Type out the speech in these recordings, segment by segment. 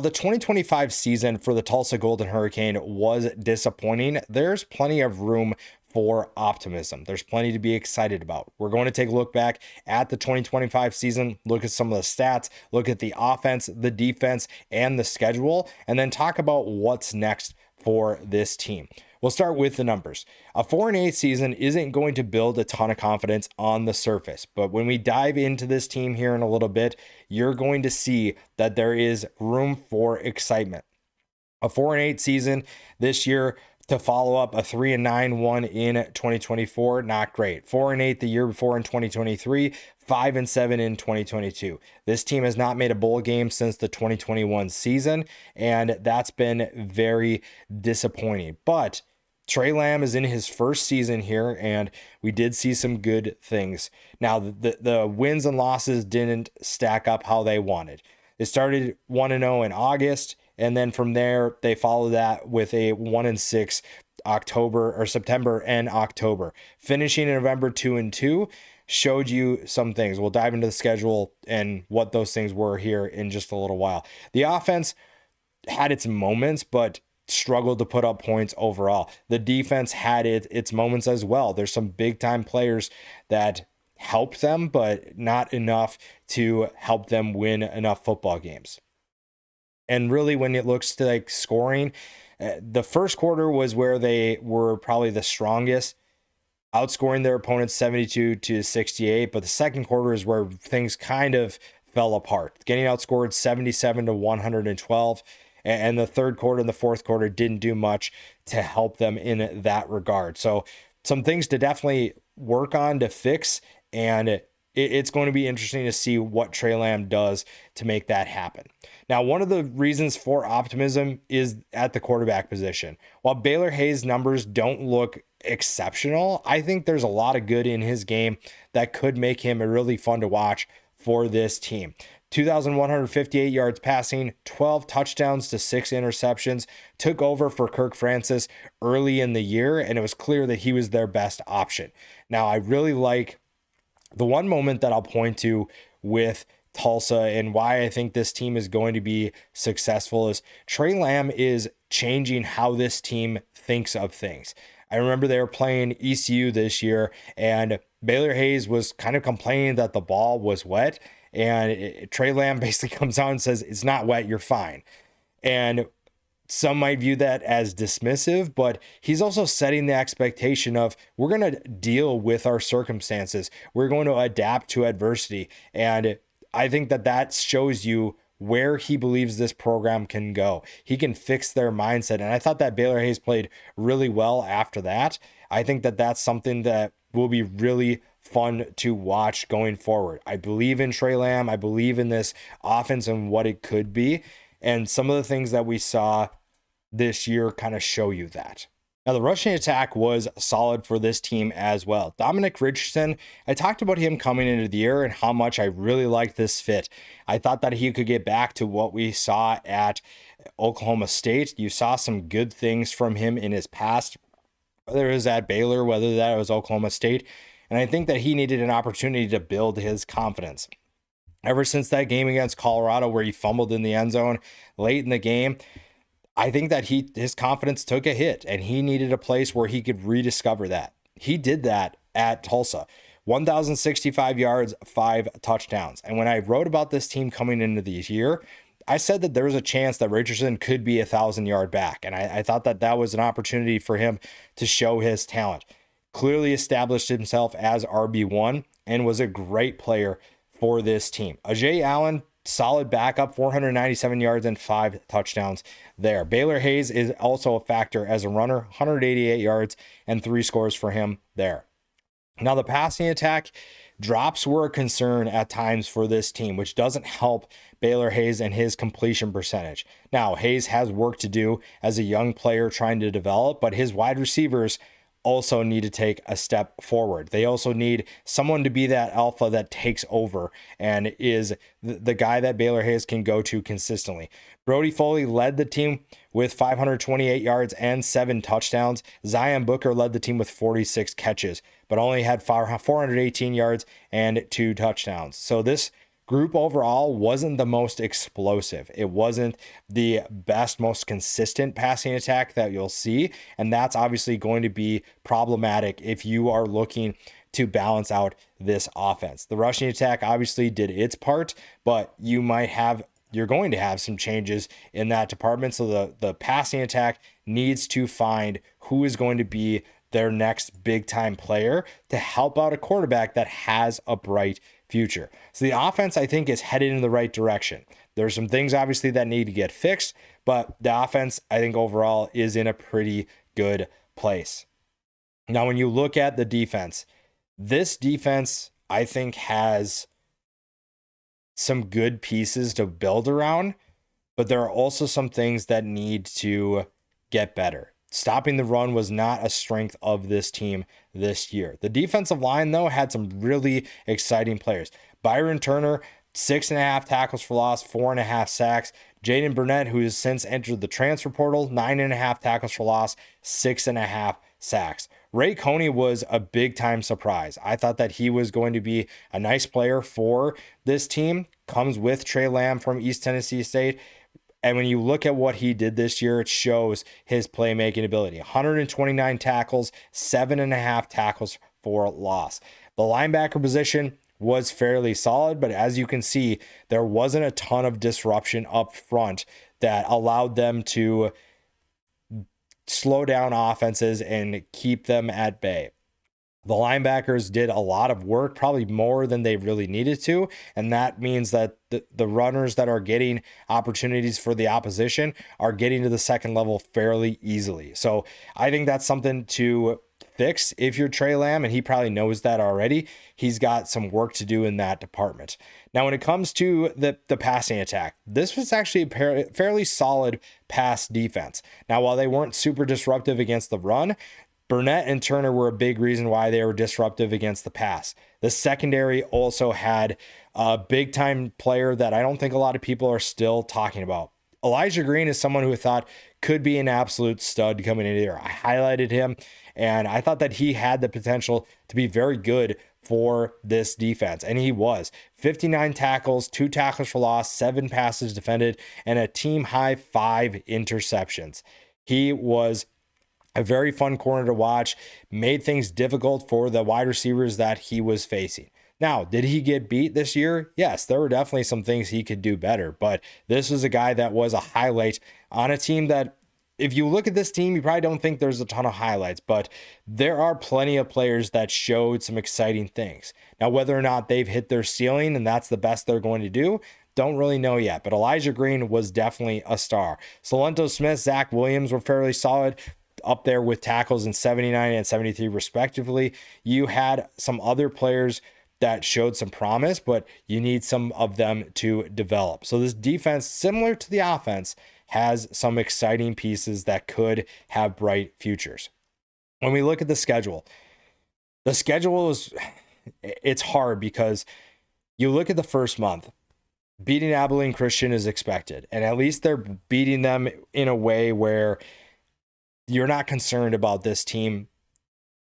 The 2025 season for the Tulsa Golden Hurricane was disappointing. There's plenty of room for optimism. There's plenty to be excited about. We're going to take a look back at the 2025 season, look at some of the stats, look at the offense, the defense, and the schedule, and then talk about what's next for this team. We'll start with the numbers. A 4-8 season isn't going to build a ton of confidence on the surface, but when we dive into this team here in a little bit, you're going to see that there is room for excitement. A 4-8 season this year to follow up a 3-9 one in 2024, not great. 4-8 the year before in 2023, 5-7 in 2022. This team has not made a bowl game since the 2021 season, and that's been very disappointing. But Trey Lamb is in his first season here, and we did see some good things. Now, the wins and losses didn't stack up how they wanted. It started 1-0 in August, and then from there, they followed that with a 1-6 September and October. Finishing in November 2-2 showed you some things. We'll dive into the schedule and what those things were here in just a little while. The offense had its moments, but struggled to put up points overall. The defense had its moments as well. There's some big time players that helped them, but not enough to help them win enough football games. And really, when it looks to like scoring, the first quarter was where they were probably the strongest, outscoring their opponents 72-68. But the second quarter is where things kind of fell apart, getting outscored 77-112. And the third quarter and the fourth quarter didn't do much to help them in that regard. So some things to definitely work on to fix. And it's going to be interesting to see what Trey Lamb does to make that happen. Now, one of the reasons for optimism is at the quarterback position. While Baylor Hayes' numbers don't look exceptional, I think there's a lot of good in his game that could make him really fun to watch for this team. 2,158 yards passing, 12 touchdowns to 6 interceptions, took over for Kirk Francis early in the year, and it was clear that he was their best option. Now, I really like the one moment that I'll point to with Tulsa and why I think this team is going to be successful is Trey Lamb is changing how this team thinks of things. I remember they were playing ECU this year, and Baylor Hayes was kind of complaining that the ball was wet. And Trey Lamb basically comes out and says, it's not wet, you're fine. And some might view that as dismissive, but he's also setting the expectation of we're going to deal with our circumstances. We're going to adapt to adversity. And I think that shows you where he believes this program can go. He can fix their mindset. And I thought that Baylor Hayes played really well after that. I think that that's something that will be really fun to watch going forward. I believe in Trey Lamb. I believe in this offense and what it could be. And some of the things that we saw this year kind of show you that. Now, the rushing attack was solid for this team as well. Dominic Richardson, I talked about him coming into the year and how much I really liked this fit. I thought that he could get back to what we saw at Oklahoma State. You saw some good things from him in his past, whether it was at Baylor, whether that was Oklahoma State. And I think that he needed an opportunity to build his confidence. Ever since that game against Colorado where he fumbled in the end zone late in the game, I think that his confidence took a hit and he needed a place where he could rediscover that. He did that at Tulsa. 1,065 yards, 5 touchdowns. And when I wrote about this team coming into the year, I said that there was a chance that Richardson could be 1,000-yard back. And I thought that was an opportunity for him to show his talent. Clearly established himself as RB1 and was a great player for this team. Ajay Allen, solid backup, 497 yards and 5 touchdowns there. Baylor Hayes is also a factor as a runner, 188 yards and 3 scores for him there. Now, the passing attack drops were a concern at times for this team, which doesn't help Baylor Hayes and his completion percentage. Now, Hayes has work to do as a young player trying to develop, but his wide receivers also need to take a step forward. They also need someone to be that alpha that takes over and is the guy that Baylor Hayes can go to consistently. Brody Foley led the team with 528 yards and 7 touchdowns. Zion Booker led the team with 46 catches, but only had 418 yards and 2 touchdowns. So this group overall wasn't the most explosive. It wasn't the best, most consistent passing attack that you'll see. And that's obviously going to be problematic if you are looking to balance out this offense. The rushing attack obviously did its part, but you're going to have some changes in that department. So the passing attack needs to find who is going to be their next big time player to help out a quarterback that has a bright future. So the offense, I think, is headed in the right direction. There's some things obviously that need to get fixed, but the offense, I think overall, is in a pretty good place. Now, when you look at the defense, this defense, I think, has some good pieces to build around, but there are also some things that need to get better. Stopping the run was not a strength of this team this year. The defensive line, though, had some really exciting players. Byron Turner, 6.5 tackles for loss, 4.5 sacks. Jaden Burnett, who has since entered the transfer portal, 9.5 tackles for loss, 6.5 sacks. Ray Coney was a big time surprise. I thought that he was going to be a nice player for this team. Comes with Tre Lamb from East Tennessee State. And when you look at what he did this year, it shows his playmaking ability. 129 tackles, 7.5 tackles for loss. The linebacker position was fairly solid, but as you can see, there wasn't a ton of disruption up front that allowed them to slow down offenses and keep them at bay. The linebackers did a lot of work, probably more than they really needed to. And that means that the runners that are getting opportunities for the opposition are getting to the second level fairly easily. So I think that's something to fix if you're Trey Lamb, and he probably knows that already. He's got some work to do in that department. Now, when it comes to the passing attack, this was actually a fairly solid pass defense. Now, while they weren't super disruptive against the run, Burnett and Turner were a big reason why they were disruptive against the pass. The secondary also had a big time player that I don't think a lot of people are still talking about. Elijah Green is someone who I thought could be an absolute stud coming into the year. I highlighted him, and I thought that he had the potential to be very good for this defense, and he was. 59 tackles, 2 tackles for loss, 7 passes defended, and a team high 5 interceptions. He was a very fun corner to watch, made things difficult for the wide receivers that he was facing. Now, did he get beat this year? Yes, there were definitely some things he could do better, but this was a guy that was a highlight on a team that, if you look at this team, you probably don't think there's a ton of highlights, but there are plenty of players that showed some exciting things. Now, whether or not they've hit their ceiling and that's the best they're going to do, don't really know yet, but Elijah Green was definitely a star. Solento Smith, Zach Williams were fairly solid, up there with tackles in 79 and 73 respectively. You had some other players that showed some promise, but you need some of them to develop. So this defense, similar to the offense, has some exciting pieces that could have bright futures. When we look at the schedule it's hard because you look at the first month, beating Abilene Christian is expected, and at least they're beating them in a way where you're not concerned about this team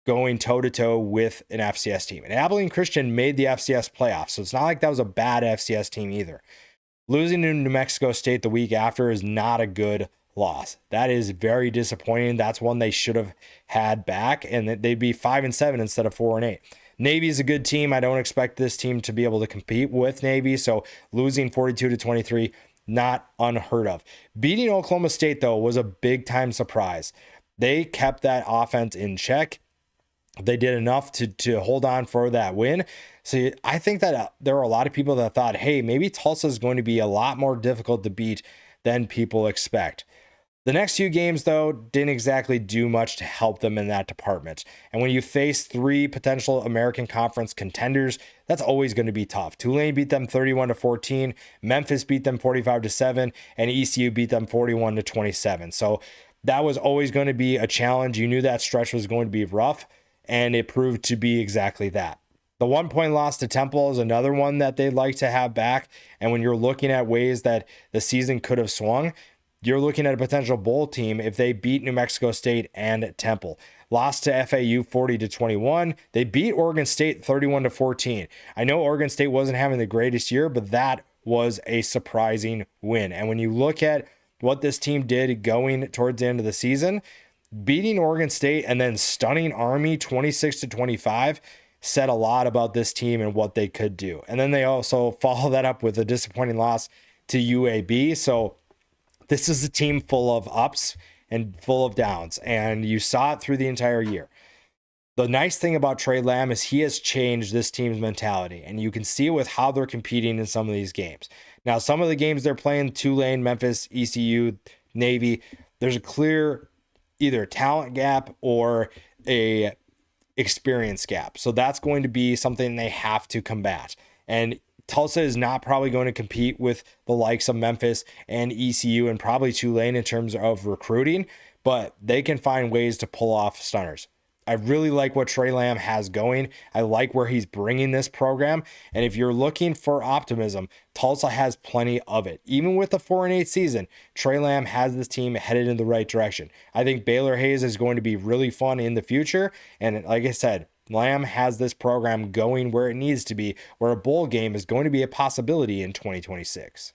going toe-to-toe with an FCS team. And Abilene Christian made the FCS playoffs, so it's not like that was a bad FCS team either. Losing to New Mexico State the week after is not a good loss. That is very disappointing. That's one they should have had back, and they'd be 5-7 instead of 4-8. Navy is a good team. I don't expect this team to be able to compete with Navy, so losing 42-23, not unheard of. Beating Oklahoma State, though, was a big-time surprise. They kept that offense in check. They did enough to hold on for that win. So I think that there were a lot of people that thought, hey, maybe Tulsa is going to be a lot more difficult to beat than people expect. The next few games, though, didn't exactly do much to help them in that department. And when you face 3 potential American Conference contenders, that's always going to be tough. Tulane beat them 31-14, Memphis beat them 45-7, and ECU beat them 41-27. So that was always going to be a challenge. You knew that stretch was going to be rough, and it proved to be exactly that. The 1-point loss to Temple is another one that they'd like to have back. And when you're looking at ways that the season could have swung, you're looking at a potential bowl team if they beat New Mexico State and Temple. Lost to FAU 40-21. They beat Oregon State 31-14. I know Oregon State wasn't having the greatest year, but that was a surprising win. And when you look at what this team did going towards the end of the season, beating Oregon State and then stunning Army 26-25 said a lot about this team and what they could do. And then they also follow that up with a disappointing loss to UAB. So this is a team full of ups and full of downs, and you saw it through the entire year. The nice thing about Trey Lamb is he has changed this team's mentality, and you can see it with how they're competing in some of these games. Now, some of the games they're playing, Tulane, Memphis, ECU, Navy, there's a clear either talent gap or a experience gap. So that's going to be something they have to combat. And Tulsa is not probably going to compete with the likes of Memphis and ECU and probably Tulane in terms of recruiting, but they can find ways to pull off stunners. I really like what Trey Lamb has going. I like where he's bringing this program. And if you're looking for optimism, Tulsa has plenty of it. Even with the 4-8 season, Trey Lamb has this team headed in the right direction. I think Baylor Hayes is going to be really fun in the future. And like I said, Lamb has this program going where it needs to be, where a bowl game is going to be a possibility in 2026.